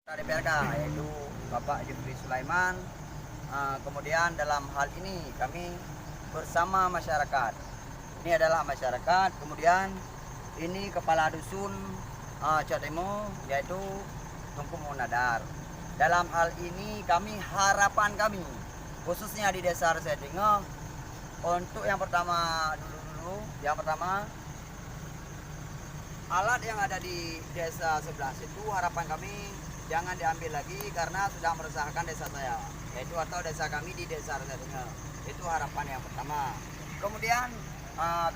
DPRK yaitu Bapak Jufri Sulaiman. Kemudian dalam hal ini kami bersama masyarakat. Ini adalah masyarakat. Kemudian ini kepala dusun Cotemo yaitu Tunku Monadar. Dalam hal ini harapan kami khususnya di Desa Resedingo untuk yang pertama alat yang ada di desa sebelah situ harapan kami jangan diambil lagi karena sudah meresahkan desa saya, yaitu atau desa kami di Desa Resedingo. Itu harapan yang pertama. Kemudian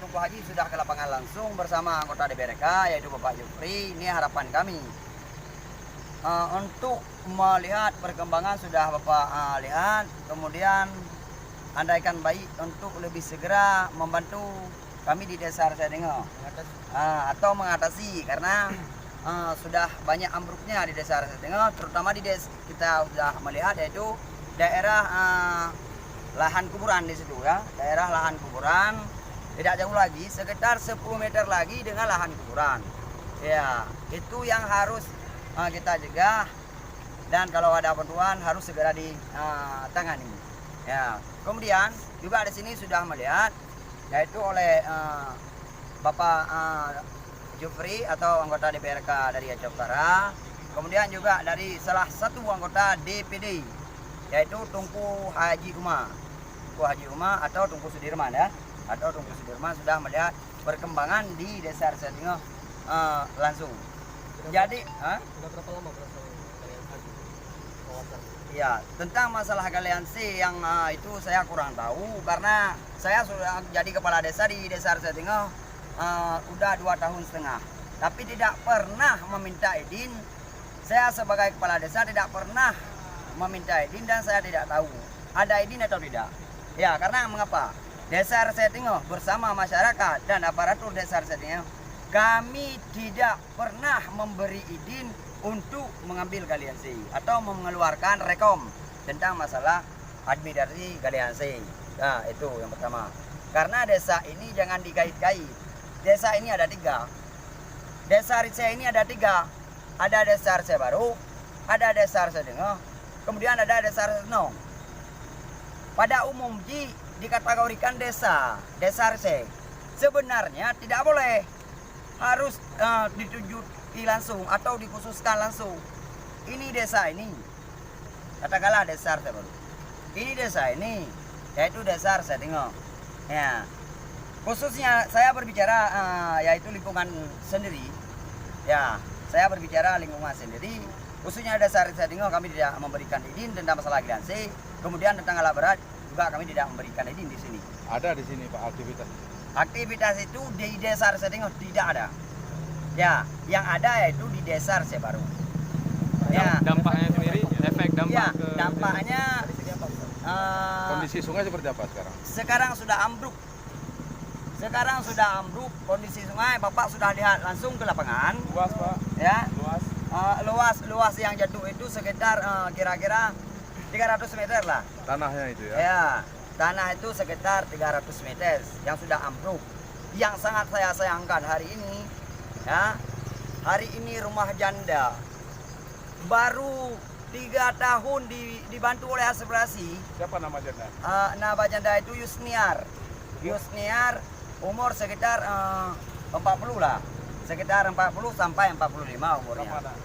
Tunku Haji sudah ke lapangan langsung bersama anggota DPRK yaitu Bapak Jufri. Ini harapan kami untuk melihat perkembangan sudah Bapak lihat. Kemudian andaikan baik untuk lebih segera membantu kami di Desa Resedingo atau mengatasi karena sudah banyak ambruknya di Desa Resedingo, terutama di desa kita sudah melihat yaitu daerah lahan kuburan di situ ya, daerah lahan kuburan tidak jauh lagi sekitar 10 meter lagi dengan lahan kuburan ya, itu yang harus kita cegah dan kalau ada bantuan harus segera ditangani ya. Kemudian juga di sini sudah melihat yaitu oleh Bapak Jufri atau anggota DPRK dari Aceh Utara, kemudian juga dari salah satu anggota DPD yaitu Tunku Haji Uma atau Tunku Sudirman ya, atau Tunku Sudirman sudah melihat perkembangan di Desa Resedingo langsung. Jadi Sudah berapa lama berasal kalian haji kawasan? ya, tentang masalah galiansi yang itu saya kurang tahu karena saya sudah jadi kepala desa di Desa Resedingo udah 2,5 tahun, tapi tidak pernah meminta izin. Saya sebagai kepala desa tidak pernah meminta izin dan saya tidak tahu ada izin atau tidak. Ya, karena mengapa? Desa Resedingo bersama masyarakat dan aparatur Desa Resedingo kami tidak pernah memberi izin untuk mengambil galiansi atau mengeluarkan rekom tentang masalah administrasi galiansi. Nah, itu yang pertama. Karena desa ini jangan dikait-kait. Desa ini ada 3. Desa Rice ini ada 3. Ada Desa Rice Baru, ada Desa Resedingo, kemudian ada Desa Resedingo. Pada umumnya dikategorikan desa Rice. Sebenarnya tidak boleh, harus ditunjuki langsung atau dikhususkan langsung. Ini desa ini, katakanlah Desa Rice Baru. Ini desa ini, yaitu Desa Resedingo. Ya. Khususnya saya berbicara yaitu lingkungan sendiri. Ya, saya berbicara lingkungan sendiri. Khususnya Desa Resedingo kami tidak memberikan izin tentang masalah galiansi. Kemudian tentang alat berat juga kami tidak memberikan izin di sini. Ada di sini Pak aktivitas? Aktivitas itu di Desa Resedingo tidak ada. Ya, yang ada yaitu di Desa Rice Baru. Ya. Dampaknya sendiri, efek dampak Ya, ke dampaknya Kondisi sungai seperti apa sekarang? sekarang sudah ambruk. Kondisi sungai Bapak sudah lihat langsung ke lapangan. Luas Pak? Ya. Luas? Luas yang jatuh itu sekitar kira-kira 300 meter lah. Tanahnya itu ya? Ya, tanah itu sekitar 300 meter yang sudah ambruk. Yang sangat saya sayangkan hari ini ya, hari ini rumah janda baru 3 tahun dibantu oleh aspirasi. Siapa nama janda? Nama janda itu Yusniar, umur sekitar 40 lah, sekitar 40 sampai 45 umurnya. Berapa anak?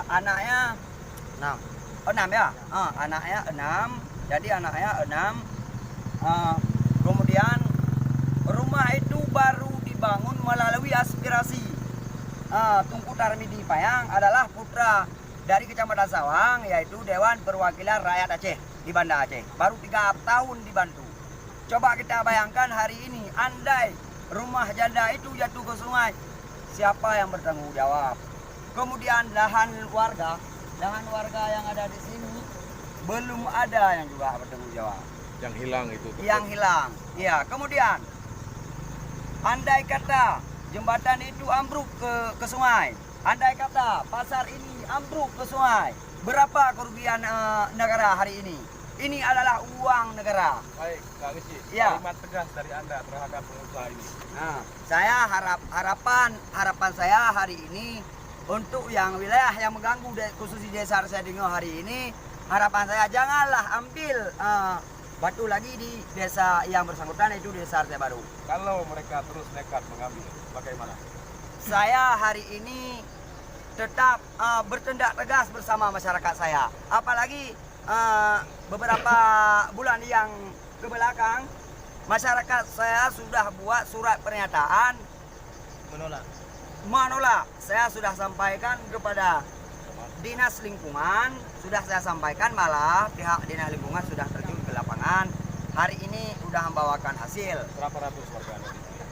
Anaknya 6 ya, anaknya 6, jadi anaknya 6. Kemudian rumah itu baru dibangun melalui aspirasi. Tunku Tarmidi Payang adalah putra dari Kecamatan Sawang, yaitu Dewan Perwakilan Rakyat Aceh di Banda Aceh. Baru 3 tahun dibantu. Coba kita bayangkan hari ini, andai rumah janda itu jatuh ke sungai, siapa yang bertanggung jawab? Kemudian lahan warga yang ada di sini belum ada yang juga bertanggung jawab. Yang hilang itu? Yang hilang, iya. Kemudian, andai kata jembatan itu ambruk ke sungai, andai kata pasar ini ambruk ke sungai, berapa kerugian negara hari ini? Ini adalah uang negara. Baik, Kak Rizky, Ya. kalimat tegas dari Anda terhadap pengusaha ini. Nah, saya harapan saya hari ini untuk yang wilayah yang mengganggu khusus di desa Arsedingo hari ini, harapan saya janganlah ambil batu lagi di desa yang bersangkutan, yaitu desa Arse Baru. Kalau mereka terus nekat mengambil, bagaimana? Saya hari ini tetap bertindak tegas bersama masyarakat saya. Apalagi beberapa bulan yang kebelakang, masyarakat saya sudah buat surat pernyataan menolak. Saya sudah sampaikan kepada Dinas Lingkungan, sudah saya sampaikan, malah pihak Dinas Lingkungan sudah terjun ke lapangan. Hari ini sudah membawakan hasil. Berapa ratus warga Anda di sini?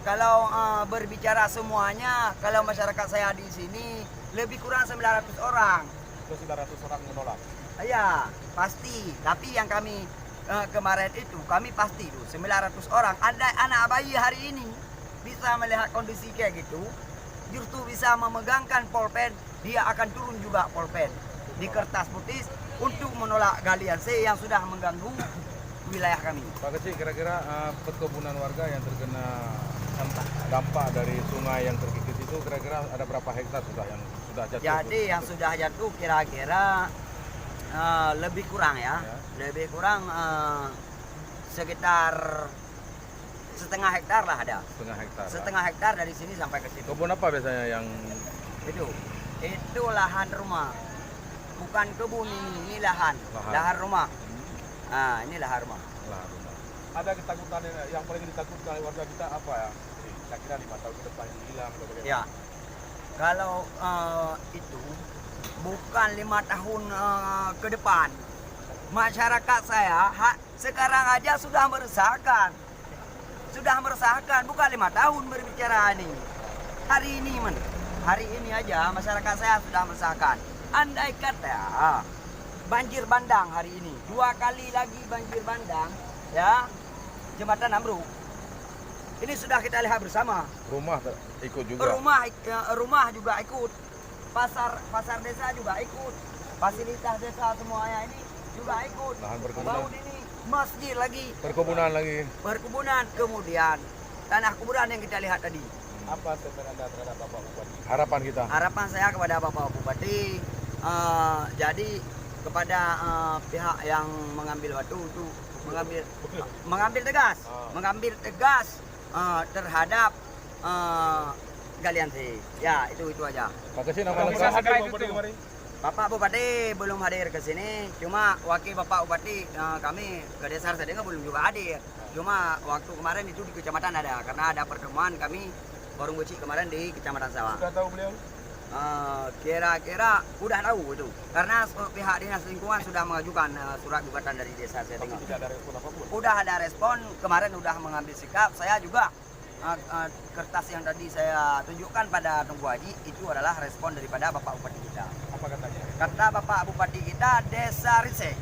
Kalau berbicara semuanya, kalau masyarakat saya di sini lebih kurang 900 orang. Itu 900 orang menolak. Ya, pasti. Tapi yang kami kemarin itu, kami pasti itu 900 orang. Ada anak bayi hari ini bisa melihat kondisi kayak gitu, justru bisa memegangkan polpen, dia akan turun juga polpen di kertas putih untuk menolak galian C yang sudah mengganggu wilayah kami. Pak Kecik, kira-kira perkebunan warga yang terkena dampak dari sungai yang terkikis itu kira-kira ada berapa hektar yang sudah jatuh? Jadi yang sudah jatuh kira-kira lebih kurang ya, lebih kurang sekitar setengah hektar lah ada. Setengah hektar. Setengah hektar dari sini sampai ke situ. Kebun apa biasanya yang Itu lahan rumah. Bukan kebun ini lahan rumah. Nah, ini lahan rumah. lahan rumah? Ada ketakutan yang paling ditakutkan oleh warga kita apa ya? Saya kira 5 tahun ke depan hilang atau bagaimana? Ya. Kalau itu bukan 5 tahun ke depan. Masyarakat saya sekarang aja sudah meresahkan. Bukan 5 tahun berbicara ini. Hari ini aja masyarakat saya sudah meresahkan. Andai kata banjir bandang hari ini, 2 kali lagi banjir bandang, ya, jembatan Ambruk. Ini sudah kita lihat bersama. Rumah ikut juga. Rumah juga ikut. Pasar desa juga ikut. Fasilitas desa semuanya ini juga ikut. Lahan perkebunan. Baut ini masjid lagi. Perkebunan, Kemudian tanah kuburan yang kita lihat tadi. Apa statement Anda terhadap Bapak Bupati? Harapan kita. Harapan saya kepada Bapak Bupati, jadi kepada pihak yang mengambil batu itu mengambil tegas terhadap galian C. Ya, itu aja. Pak Kecik, nama lengkap. Bapak Bupati belum hadir ke sini, cuma wakil Bapak Bupati kami ke desa Arsedingo belum juga hadir. Cuma waktu kemarin itu di kecamatan ada, karena ada pertemuan kami Warung Beci kemarin di Kecamatan Sawah. Sudah tahu beliau? Kira-kira udah tahu itu, karena pihak Dinas Lingkungan sudah mengajukan surat gugatan dari desa Arsedingo. Tidak ada respon apapun? Udah ada respon, kemarin udah mengambil sikap. Saya juga kertas yang tadi saya tunjukkan pada Tunggu Haji itu adalah respon daripada Bapak Bupati kita. Apa katanya? Kata Bapak Bupati kita, Desa Arse,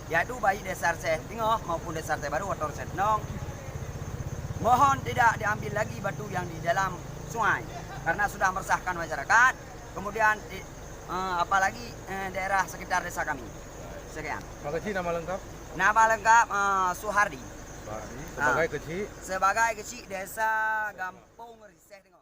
yaitu baik Desa Arsedingo maupun Desa Arse Baru atau Arsedinong, mohon tidak diambil lagi batu yang di dalam sungai karena sudah meresahkan masyarakat. Kemudian apalagi daerah sekitar desa kami. Sekian. Pak Kecik, nama lengkap? Nama lengkap Suhardi. Sebagai Kecik? Sebagai Kecik Desa Gampung Riseh.